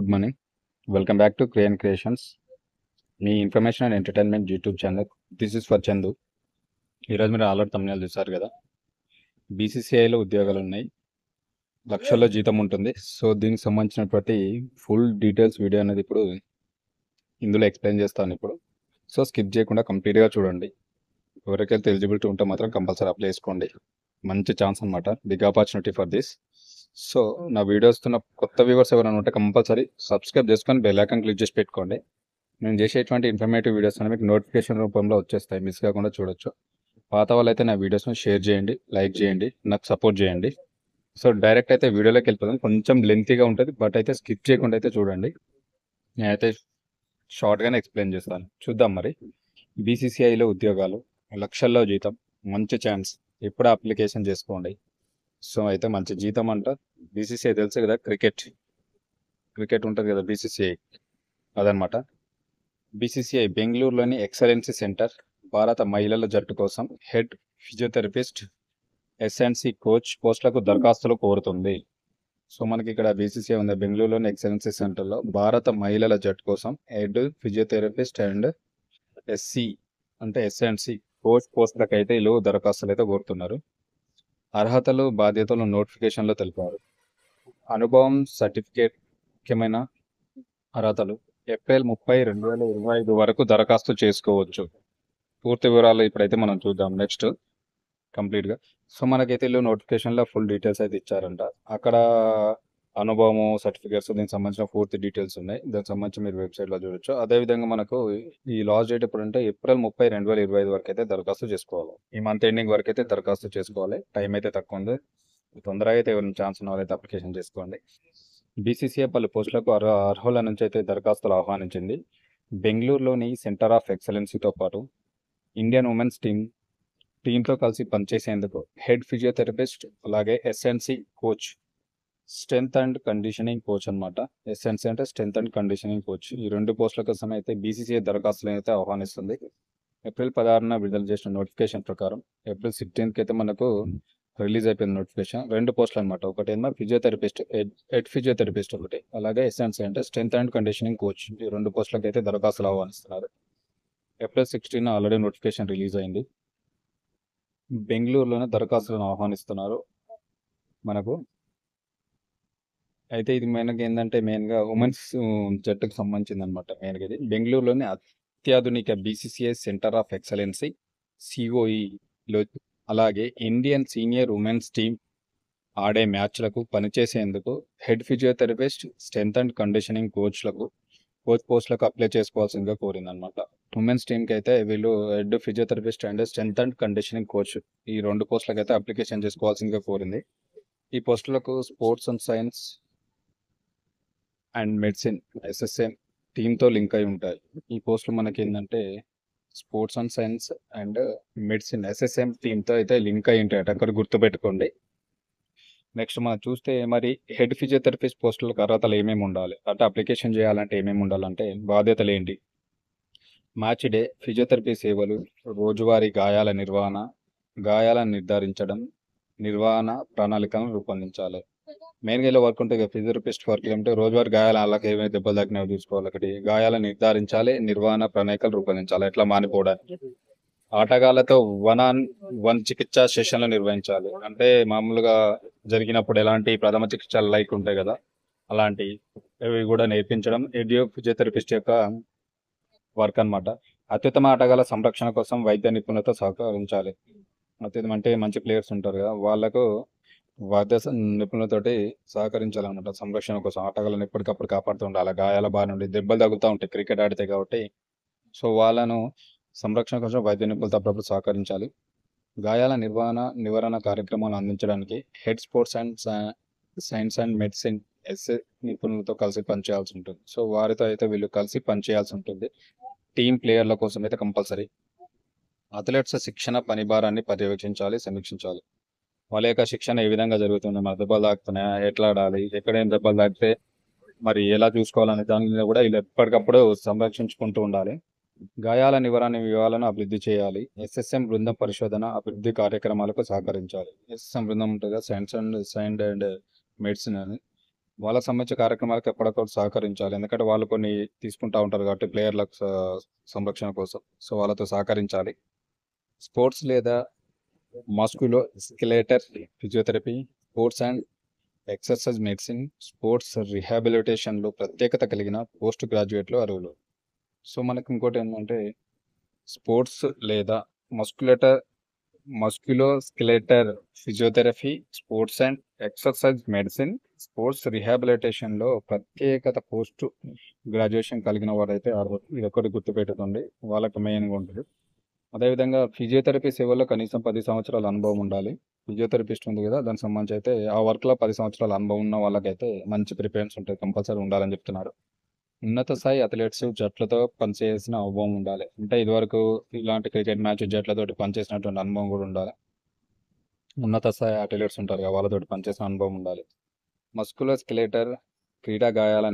Good morning. Welcome back to crane creations, me information and entertainment YouTube channel. This is for Chandu. ఈరోజు మీరు already తమ్ముళ్ళు చూసారు కదా, బీసీసీఐలో ఉద్యోగాలు ఉన్నాయి, లక్షల్లో జీతం ఉంటుంది. సో దీనికి సంబంధించినటువంటి ఫుల్ డీటెయిల్స్ వీడియో అనేది ఇప్పుడు ఇందులో ఎక్స్ప్లెయిన్ చేస్తాను ఇప్పుడు. సో స్కిప్ చేయకుండా కంప్లీట్గా చూడండి. ఎవరికైతే ఎలిజిబిలిటీ ఉంటే మాత్రం కంపల్సరీ అప్లై చేసుకోండి. మంచి ఛాన్స్ అనమాట, big opportunity for this. So నా వీడియోస్ కొత్త వ్యూవర్స్ ఎవరైనా ఉంటే కంపల్సరీ సబ్స్క్రైబ్ చేసుకొని బెల్ ఐకాన్ క్లిక్ చేసి పెట్టుకోండి. నేను చేసేటువంటి ఇన్ఫర్మేటివ్ వీడియోస్ అనేవి మీకు నోటిఫికేషన్ రూపంలో వచ్చేస్తాయి, మిస్ కాకుండా చూడొచ్చు. పాత వాళ్ళైతే నా వీడియోస్ని షేర్ చేయండి, లైక్ చేయండి, నాకు సపోర్ట్ చేయండి. సో డైరెక్ట్ అయితే వీడియోలోకి వెళ్ళిపోతాం. కొంచెం లెంతీగా ఉంటుంది, బట్ అయితే స్కిప్ చేయకుండా అయితే చూడండి. నేనైతే షార్ట్గానే ఎక్స్ప్లెయిన్ చేస్తాను. చూద్దాం మరి. బీసీసీఐలో ఉద్యోగాలు, లక్షల్లో జీతం, మంచి ఛాన్స్, ఎప్పుడు అప్లికేషన్ చేసుకోండి. సో అయితే మంచి జీతం అంట. బీసీసీఐ తెలుసు కదా, క్రికెట్ ఉంటుంది కదా బీసీసీఐ, అదనమాట. బీసీసీఐ బెంగళూరులోని ఎక్సలెన్సీ సెంటర్ భారత మహిళల జట్టు కోసం హెడ్ ఫిజియోథెరపిస్ట్, ఎస్ఎన్సి కోచ్ పోస్టులకు దరఖాస్తులు కోరుతుంది. సో మనకి ఇక్కడ బీసీసీఐ ఉంది బెంగళూరులోని ఎక్సలెన్సీ సెంటర్లో భారత మహిళల జట్టు కోసం హెడ్ ఫిజియోథెరపిస్ట్ అండ్ ఎస్సి అంటే ఎస్ఎన్సి కోచ్ పోస్టులకు అయితే వీళ్ళు దరఖాస్తులు అయితే కోరుతున్నారు. అర్హతలు, బాధ్యతలు నోటిఫికేషన్లో తెలిపారు. అనుభవం, సర్టిఫికేట్, ముఖ్యమైన అర్హతలు. ఏప్రిల్ 30, 2025 వరకు దరఖాస్తు చేసుకోవచ్చు. పూర్తి వివరాలు ఇప్పుడైతే మనం చూద్దాం నెక్స్ట్ కంప్లీట్గా. సో మనకైతే వీళ్ళు నోటిఫికేషన్లో ఫుల్ డీటెయిల్స్ అయితే ఇచ్చారంట. అక్కడ అనుభవము, సర్టిఫికేట్స్, దీనికి సంబంధించిన పూర్తి డీటెయిల్స్ ఉన్నాయి. దానికి సంబంధించి మీరు వెబ్సైట్లో చూడొచ్చు. అదేవిధంగా మనకు ఈ లాస్ట్ డేట్ ఎప్పుడు అంటే ఏప్రిల్ 30, 2025 వరకు అయితే దరఖాస్తు చేసుకోవాలి. ఈ మంత్ ఎండింగ్ వరకు అయితే దరఖాస్తు చేసుకోవాలి. టైం అయితే తక్కువ ఉంది, తొందరగా అయితే ఎవరైనా ఛాన్స్ ఉన్న వాళ్ళైతే అప్లికేషన్ చేసుకోండి. బీసీసీఐ పలు పోస్టులకు అర్హుల నుంచి అయితే దరఖాస్తులు ఆహ్వానించింది. బెంగళూరులోని సెంటర్ ఆఫ్ ఎక్సలెన్సీతో పాటు ఇండియన్ ఉమెన్స్ టీంతో కలిసి పనిచేసేందుకు హెడ్ ఫిజియోథెరపిస్ట్, అలాగే SNC coach, strength and conditioning coach అనమాట. ఎస్ఎన్సి అంటే స్ట్రెంత్ అండ్ కండిషనింగ్ కోచ్. ఈ రెండు పోస్టుల కోసం అయితే బీసీసీఐ దరఖాస్తులు అయితే ఆహ్వానిస్తుంది. ఏప్రిల్ 16న విడుదల చేసిన నోటిఫికేషన్ ప్రకారం ఏప్రిల్ 16కి అయితే మనకు రిలీజ్ అయిపోయింది నోటిఫికేషన్. రెండు పోస్టులు అనమాట. ఒకటి ఏమో ఫిజియోథెరపిస్ట్, హెడ్ ఫిజియోథెరపిస్ట్ ఒకటి, అలాగే ఎస్ఎన్సి అంటే స్ట్రెంత్ అండ్ కండిషనింగ్ కోచ్. ఈ రెండు పోస్టులకు అయితే దరఖాస్తులు ఆహ్వానిస్తున్నారు. ఏప్రిల్ 16 ఆల్రెడీ నోటిఫికేషన్ రిలీజ్ అయింది. బెంగళూరులోనే దరఖాస్తులను ఆహ్వానిస్తున్నారు మనకు. అయితే ఇది మెయిన్గా ఉమెన్స్ జట్టుకు సంబంధించింది అనమాట. మెయిన్గా ఇది బెంగళూరులోని అత్యాధునిక బీసీసీఐ సెంటర్ ఆఫ్ ఎక్సలెన్సీ సిఓఈలో, అలాగే ఇండియన్ సీనియర్ ఉమెన్స్ టీం ఆడే మ్యాచ్లకు పనిచేసేందుకు head physiotherapist, strength and conditioning coach పోస్టులకు అప్లై చేసుకోవాల్సిందిగా కోరిందనమాట. ఉమెన్స్ టీంకి అయితే వీళ్ళు head physiotherapist and strength and conditioning coach, ఈ రెండు పోస్టులకు అయితే అప్లికేషన్ చేసుకోవాల్సిందిగా కోరింది. ఈ పోస్టులకు sports and science and medicine SSM టీంతో లింక్ అయి ఉంటాయి. ఈ పోస్టులు మనకి ఏంటంటే sports and science and medicine SSM టీంతో అయితే లింక్ అయి ఉంటాయి, అక్కడ గుర్తుపెట్టుకోండి. నెక్స్ట్ మనం చూస్తే మరి హెడ్ ఫిజియోథెరపిస్ట్ పోస్టులకు అర్హతలు ఏమేమి ఉండాలి అంటే, అప్లికేషన్ చేయాలంటే ఏమేమి ఉండాలంటే, బాధ్యతలు ఏంటి, మ్యాచ్ డే ఫిజియోథెరపీ సేవలు, రోజువారీ గాయాల నిర్వహణ, గాయాలను నిర్వహణ ప్రణాళికలను రూపొందించాలి. మెయిన్గా ఇలా వర్క్ ఉంటుంది కదా ఫిజియోథెరపిస్ట్ వర్క్ ఏమంటే రోజువారీ గాయాలు, వాళ్ళకి ఏమైనా దెబ్బలు తగ్గినవి చూసుకోవాలి. ఒకటి గాయాలను నిర్ధారించాలి, నిర్వహణ ప్రణాళికలు రూపొందించాలి, ఎట్లా మానిపోవడానికి. ఆటగాళ్లతో 1-on-1 చికిత్సా సెషన్లు నిర్వహించాలి. అంటే మామూలుగా జరిగినప్పుడు ఎలాంటి ప్రథమ చికిత్సలు లైక్ ఉంటాయి కదా, అలాంటి ఇవి కూడా నేర్పించడం ఫిజియోథెరపిస్ట్ యొక్క వర్క్ అనమాట. అత్యుత్తమ ఆటగాళ్ల సంరక్షణ కోసం వైద్య నిపుణులతో సహకరించాలి. అత్యుత్తమ అంటే మంచి ప్లేయర్స్ ఉంటారు కదా, వాళ్ళకు వైద్య నిపుణులతోటి సహకరించాలన్నమాట. సంరక్షణ కోసం ఆటగాళ్ళని ఎప్పటికప్పుడు కాపాడుతూ ఉండాలి. గాయాల బారి నుండి దెబ్బలు తగులుతూ ఉంటాయి క్రికెట్ ఆడితే కాబట్టి. సో వాళ్ళను సంరక్షణ కోసం వైద్య నిపుణులతో అప్పుడప్పుడు సహకరించాలి. గాయాల నివారణ కార్యక్రమాలు అందించడానికి head sports and science and medicine SA నిపుణులతో కలిసి పనిచేయాల్సి ఉంటుంది. సో వారితో అయితే వీళ్ళు కలిసి పనిచేయాల్సి ఉంటుంది. టీం ప్లేయర్ల కోసం అయితే కంపల్సరీ. అథ్లెట్స్ శిక్షణ పని భారాన్ని పర్యవేక్షించాలి, సమీక్షించాలి. వాళ్ళ యొక్క శిక్షణ ఏ విధంగా జరుగుతుంది, మరి దెబ్బలు తాకుతున్నాయా, ఎట్లా ఆడాలి, ఎక్కడైనా దెబ్బలు తాకితే మరి ఎలా చూసుకోవాలనే దాని మీద కూడా వీళ్ళు ఎప్పటికప్పుడు సంరక్షించుకుంటూ ఉండాలి. గాయాల నివారణను అభివృద్ధి చేయాలి. ఎస్ఎస్ఎం బృందం పరిశోధన అభివృద్ధి కార్యక్రమాలకు సహకరించాలి. ఎస్ఎస్ఎం బృందం ఉంటుంది సైన్స్ అండ్ మెడిసిన్ అని. వాళ్ళకి సంబంధించిన కార్యక్రమాలకు ఎప్పటికప్పుడు సహకరించాలి. ఎందుకంటే వాళ్ళు కొన్ని తీసుకుంటా ఉంటారు కాబట్టి ప్లేయర్లకు సంరక్షణ కోసం. సో, వాళ్ళతో సహకరించాలి. స్పోర్ట్స్ లేదా musculoskeletal physiotherapy, sports and exercise medicine, sports రిహాబిలిటేషన్‌లో ప్రత్యేకత కలిగిన పోస్ట్ గ్రాడ్యుయేట్‌లు అర్హులు. సో, మనకి ఇంకోటేంటంటే స్పోర్ట్స్ లేదా మస్కులేటర్ musculoskeletal physiotherapy, sports and exercise medicine, sports రిహాబిలిటేషన్‌లో ప్రత్యేకత పోస్ట్ గ్రాడ్యుయేషన్ కలిగిన వారైతే అర్హులు. ఇదొక్కటి గుర్తుపెట్టుకోండి. వాళ్ళకి మెయిన్‌గా ఉంటది. అదేవిధంగా ఫిజియోథెరపీ సేవల్లో కనీసం 10 సంవత్సరాల అనుభవం ఉండాలి. ఫిజియోథెరపిస్ట్ ఉంది కదా! దానికి సంబంధించి అయితే ఆ వర్క్‌లో 10 సంవత్సరాల అనుభవం ఉన్న వాళ్ళకైతే మంచి ప్రిఫరెన్స్ ఉంటది. కంపల్సరీ ఉండాలని చెప్తున్నారు. ఉన్నత స్థాయి అథ్లెట్స్ జట్లతో పనిచేసిన అనుభవం ఉండాలి. అంటే ఇదివరకు ఇలాంటి క్రికెట్ మ్యాచ్ జట్లతోటి పనిచేసినటువంటి అనుభవం కూడా ఉండాలి. ఉన్నత స్థాయి అథ్లెట్స్ ఉంటారు కదా! వాళ్ళతోటి పనిచేసిన అనుభవం ఉండాలి. మస్కులోస్కెలెటల్ క్రీడా గాయాల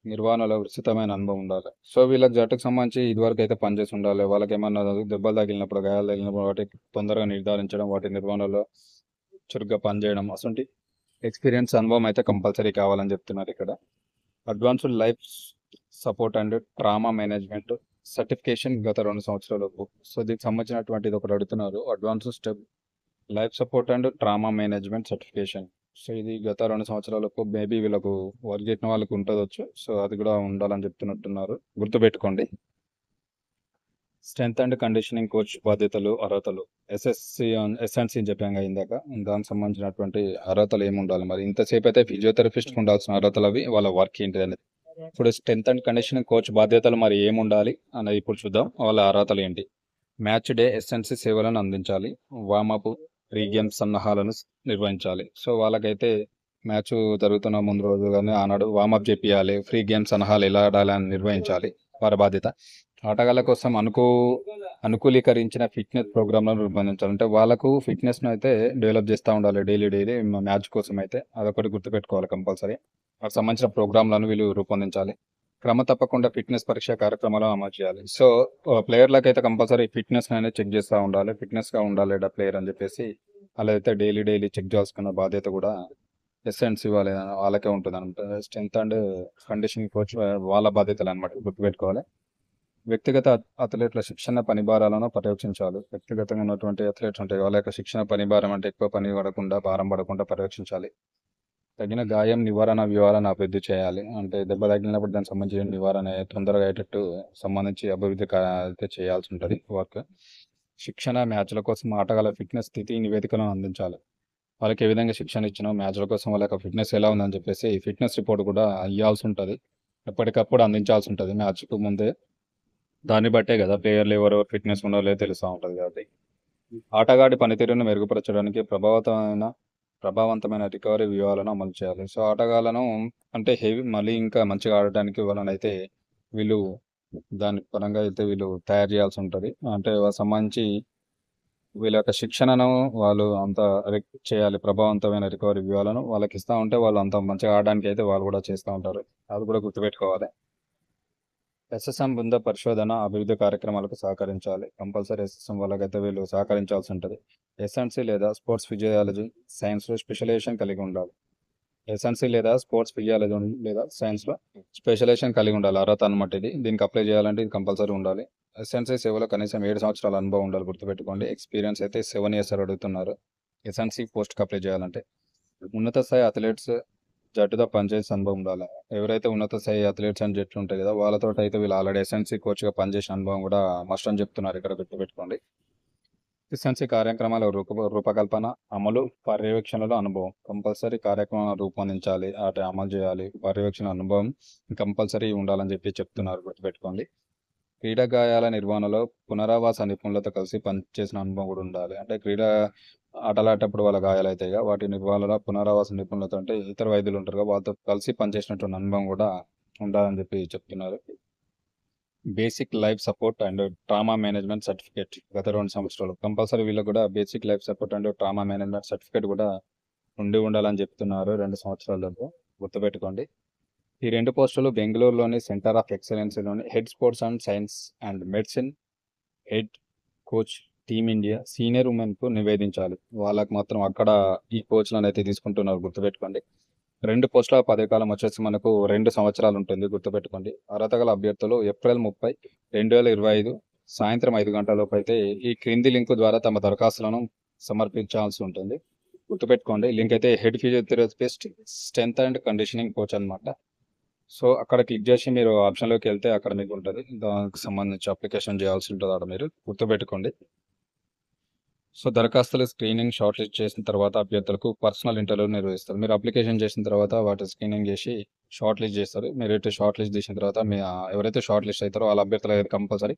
నిర్వహణలో విస్తృతమైన అనుభవం ఉండాలి. సో, వీళ్ళకి జట్టుకు సంబంధించి ఇదివరకు అయితే పనిచేసి ఉండాలి. వాళ్ళకేమన్నా దెబ్బలు తగిలినప్పుడు, గాయాలు తగిలినప్పుడు వాటికి తొందరగా నిర్ధారించడం, వాటి నిర్వహణలో చురుగ్గా పనిచేయడం అసొంటి ఎక్స్‌పీరియన్స్ అనుభవం అయితే కంపల్సరీ కావాలని చెప్తున్నారు ఇక్కడ. Advanced life support and trauma management certification గత 2 సంవత్సరాలకు. సో, దీనికి సంబంధించినటువంటిది ఒకటి అడుగుతున్నారు. Advanced step life support and trauma management certification. So, ఇది గత 2 సంవత్సరాలకు మేబీ వీళ్ళకు వర్క్ చేసిన వాళ్ళకి ఉంటదొచ్చు. సో, అది కూడా ఉండాలని చెప్తున్నట్టున్నారు. గుర్తుపెట్టుకోండి. స్ట్రెంత్ అండ్ కండిషనింగ్ కోచ్ బాధ్యతలు, అర్హతలు. ఎస్ఎన్‌సి అని చెప్పాంగా ఇందాక. దానికి సంబంధించినటువంటి అర్హతలు ఏముండాలి మరి? ఇంతసేపు అయితే ఫిజియోథెరపిస్ట్‌కి ఉండాల్సిన అర్హతలు అవి. వాళ్ళ వర్క్ ఏంటిదనేది. ఇప్పుడు స్ట్రెంత్ అండ్ కండిషనింగ్ కోచ్ బాధ్యతలు మరి ఏముండాలి అనేది ఇప్పుడు చూద్దాం. వాళ్ళ అర్హతలు ఏంటి? మ్యాచ్ డే ఎస్ఎన్‌సి సేవలను అందించాలి. వార్మప్, ప్రీ గేమ్ సన్నాహాలను నిర్వహించాలి. సో, వాళ్ళకైతే మ్యాచ్ జరుగుతున్న ముందు రోజు గాని ఆనాడు వార్మప్ చేపియాలి. ఫ్రీ గేమ్ సన్నాహాలు ఎలా ఆడాలని నిర్వహించాలి. వారి బాధ్యత. ఆటగాళ్ళ కోసం అనుకూలీకరించిన ఫిట్‌నెస్ ప్రోగ్రామ్‌లను రూపొందించాలి. అంటే వాళ్ళకు ఫిట్‌నెస్‌ను అయితే డెవలప్ చేస్తా ఉండాలి డైలీ మ్యాచ్ కోసం అయితే. అదొకటి గుర్తుపెట్టుకోవాలి కంపల్సరీ. వాటికి సంబంధించిన ప్రోగ్రామ్‌లను వీళ్ళు రూపొందించాలి. క్రమ తప్పకుండా ఫిట్‌నెస్ పరీక్ష కార్యక్రమాలను అమలు చేయాలి. సో, ప్లేయర్‌లకైతే కంపల్సరీ ఫిట్‌నెస్ అనేది చెక్ చేస్తా ఉండాలి. ఫిట్‌నెస్‌గా ఉండాలిడా ప్లేయర్ అని చెప్పేసి వాళ్ళైతే డైలీ చెక్ చేయాల్సిన బాధ్యత కూడా ఎస్ఎన్‌సి వాళ్ళకే ఉంటదనమాట. స్ట్రెంత్ అండ్ కండిషనింగ్ కోచ్ వాళ్ళ బాధ్యతలనమాట. గుర్తుపెట్టుకోవాలి. వ్యక్తిగత అథ్లెట్ల శిక్షణ పని భారాలను పర్యవేక్షించాలి. వ్యక్తిగతంగా ఉన్నటువంటి అథ్లెట్స్ ఉంటాయి. వాళ్ళ యొక్క శిక్షణ పని భారం అంటే ఎక్కువ పని పడకుండా, భారం పడకుండా పర్యవేక్షించాలి. తగిన గాయం నివారణ అభివృద్ధి చేయాలి. అంటే దెబ్బ తగిలినప్పుడు దానికి సంబంధించిన నివారణ తొందరగా అయ్యేటట్టు సంబంధించి అభివృద్ధి అయితే చేయాల్సి ఉంటుంది వర్క్. శిక్షణ మ్యాచ్ల కోసం ఆటగాళ్ళ ఫిట్‌నెస్ స్థితి నివేదికలను అందించాలి. వాళ్ళకి ఏ విధంగా శిక్షణ ఇచ్చినాం, మ్యాచ్ల కోసం వాళ్ళ యొక్క ఫిట్‌నెస్ ఎలా ఉందని చెప్పేసి ఫిట్‌నెస్ రిపోర్ట్ కూడా ఇయ్యాల్సి ఉంటది. ఎప్పటికప్పుడు అందించాల్సి ఉంటది మ్యాచ్‌కు ముందే. దాన్ని బట్టే కదా ప్లేయర్లు ఎవరెవరు ఫిట్‌నెస్ ఉన్నారో లేదో తెలుస్తా ఉంటది కాబట్టి. ఆటగాడి పనితీరును మెరుగుపరచడానికి ప్రభావవంతమైన రికవరీ వ్యూహాలను అమలు చేయాలి. సో, ఆటగాళ్ళను అంటే మళ్ళీ ఇంకా మంచిగా ఆడటానికి వాళ్ళనైతే వీళ్ళు దాని పరంగా అయితే వీళ్ళు తయారు చేయాల్సి ఉంటది. అంటే సంబంధించి వీళ్ళ యొక్క శిక్షణను వాళ్ళు అంత చేయాలి. ప్రభావవంతమైన రికవరీ వ్యూహాలను వాళ్ళకి ఇస్తా ఉంటే వాళ్ళు అంత మంచిగా ఆడడానికి అయితే వాళ్ళు కూడా చేస్తా ఉంటారు. అది కూడా గుర్తుపెట్టుకోవాలి. ఎస్ఎస్ఎం బృంద పరిశోధన, అభివృద్ధి కార్యక్రమాలకు సహకరించాలి. కంపల్సరీ ఎస్ఎస్ఎం వాళ్ళకైతే వీళ్ళు సహకరించాల్సి ఉంటది. ఎస్ఎన్‌సి లేదా స్పోర్ట్స్ ఫిజియాలజీ, సైన్స్‌లో స్పెషలైజేషన్ కలిగి ఉండాలి. ఎస్ఎన్‌సి లేదా స్పోర్ట్స్ ఫిజియాలజీ లేదా సైన్స్‌లో స్పెషలైజేషన్ కలిగి ఉండాలి. అర్హత అనమాట ఇది. దీనికి అప్లై చేయాలంటే ఇది కంపల్సరీ ఉండాలి. ఎస్ఎన్‌సి సేవలో కనీసం 7 సంవత్సరాల అనుభవం ఉండాలి. గుర్తుపెట్టుకోండి. ఎక్స్‌పీరియన్స్ అయితే 7 ఇయర్స్ అడుగుతున్నారు. ఎస్ఎన్‌సి పోస్ట్‌కి అప్లై చేయాలంటే. ఉన్నత స్థాయి అథ్లెట్స్ జట్టుతో పనిచేసే అనుభవం ఉండాలి. ఎవరైతే ఉన్నత స్థాయి అథ్లెట్స్ అని జట్లు ఉంటాయి కదా! వాళ్ళతోటి అయితే వీళ్ళు ఆల్రెడీ ఎస్ఎన్‌సి కోచ్‌గా పనిచేసిన అనుభవం కూడా మస్ట్ అని చెప్తున్నారు ఇక్కడ గుర్తుపెట్టుకోండి. ఎస్ఎన్‌సి కార్యక్రమాల రూపకల్పన, అమలు, పర్యవేక్షణలో అనుభవం. కంపల్సరీ కార్యక్రమాలు రూపొందించాలి. అటు అమలు చేయాలి. పర్యవేక్షణ అనుభవం కంపల్సరీ ఉండాలని చెప్తున్నారు గుర్తుపెట్టుకోండి. క్రీడా గాయాల నిర్వహణలో పునరావాస నిపుణులతో కలిసి పనిచేసిన అనుభవం కూడా ఉండాలి. అంటే ఆటలాడేటప్పుడు వాళ్ళ గాయాలైతాయిగా వాటి నిర్వహణలో పునరావాస నిపుణులతో అంటే ఇతర వైద్యులు ఉంటారుగా వాళ్ళతో కలిసి పనిచేసినటువంటి అనుభవం కూడా ఉండాలని చెప్తున్నారు. Basic life support and trauma management certificate గత 2 సంవత్సరాలు. కంపల్సరీ వీళ్ళకి కూడా basic life support and trauma management certificate కూడా ఉండాలని చెప్తున్నారు 2 సంవత్సరాలకు. గుర్తుపెట్టుకోండి. ఈ 2 పోస్టులు బెంగుళూరులోని సెంటర్ ఆఫ్ ఎక్సలెన్స్‌లోని head sports and science and medicine head coach team India senior ఉమెన్‌కు నివేదించాలి. వాళ్ళకి మాత్రం అక్కడ ఈ కోచ్‌లనైతే తీసుకుంటున్నారు గుర్తుపెట్టుకోండి. 2 పోస్టుల పదవీకాలం వచ్చేసి మనకు 2 సంవత్సరాలు ఉంటుంది, గుర్తుపెట్టుకోండి. అర్హత గల అభ్యర్థులు ఏప్రిల్ 30, 2025 సాయంత్రం 5 గంటల లోపు అయితే ఈ క్రింది లింక్ ద్వారా తమ దరఖాస్తులను సమర్పించాల్సి ఉంటుంది. గుర్తుపెట్టుకోండి, లింక్ అయితే head physiotherapist strength and conditioning coach అనమాట. సో అక్కడ క్లిక్ చేసి మీరు ఆప్షన్లోకి వెళ్తే అక్కడ మీకు ఉంటుంది, దానికి సంబంధించి అప్లికేషన్ చేయాల్సి ఉంటుంది. అక్కడ మీరు గుర్తుపెట్టుకోండి. సో దరఖాస్తులు స్క్రీనింగ్ షార్ట్ లిస్ట్ చేసిన తర్వాత అభ్యర్థులకు పర్సనల్ ఇంటర్వ్యూ నిర్వహిస్తారు. మీరు అప్లికేషన్ చేసిన తర్వాత వాటి స్క్రీనింగ్ చేసి షార్ట్ లిస్ట్ చేస్తారు. మీరైతే షార్ట్ లిస్ట్ చేసిన తర్వాత ఎవరైతే షార్ట్ లిస్ట్ అవుతారో వాళ్ళ అభ్యర్థులు అయితే కంపల్సరీ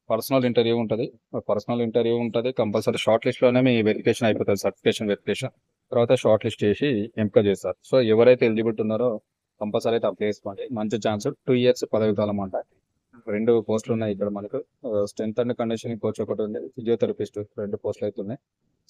పర్సనల్ ఇంటర్వ్యూ ఉంటుంది. కంపల్సరీ షార్ట్ లిస్ట్లోనే మీ వెరిఫికేషన్ అయిపోతుంది, సర్టిఫికేషన్ వెరిఫికేషన్. తర్వాత షార్ట్ లిస్ట్ చేసి ఎంపిక చేస్తారు. సో ఎవరైతే ఎలిజిబిలిటీ ఉన్నారో కంపల్సరీ అయితే అప్లై చేసుకోండి. మంచి ఛాన్స్. 2 years పదవి కాలం అంట. 2 పోస్టులు ఉన్నాయి ఇక్కడ మనకు. స్ట్రెంత్ అండ్ కండిషనింగ్ కోచ్ ఒకటి ఉంది, ఫిజియోథెరపిస్ట్ 2 పోస్టులు అయితే ఉన్నాయి.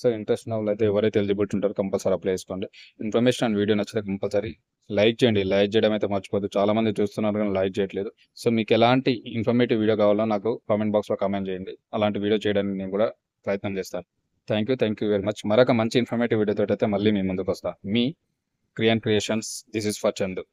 సో ఇంట్రెస్ట్ ఉన్న వాళ్ళు అయితే ఎవరైతే ఎలిజిబిలిటీ ఉంటారో కంపల్సరీ అప్లై చేసుకోండి. ఇన్ఫర్మేషన్ అండ్ వీడియో నచ్చితే కంపల్సరీ లైక్ చేయండి. లైక్ చేయడం అయితే మర్చిపోద్దు. చాలా మంది చూస్తున్నారు కానీ లైక్ చేయట్లేదు. సో మీకు ఎలాంటి ఇన్ఫర్మేటివ్ వీడియో కావాలో నాకు కామెంట్ బాక్స్లో కామెంట్ చేయండి. అలాంటి వీడియో చేయడానికి నేను కూడా ప్రయత్నం చేస్తాను. Thank you very much. మరొక మంచి ఇన్ఫర్మేటివ్ వీడియోతో అయితే మళ్ళీ మీ ముందుకు వస్తాను. మీ క్రియాన్ creations. This is for Chandu.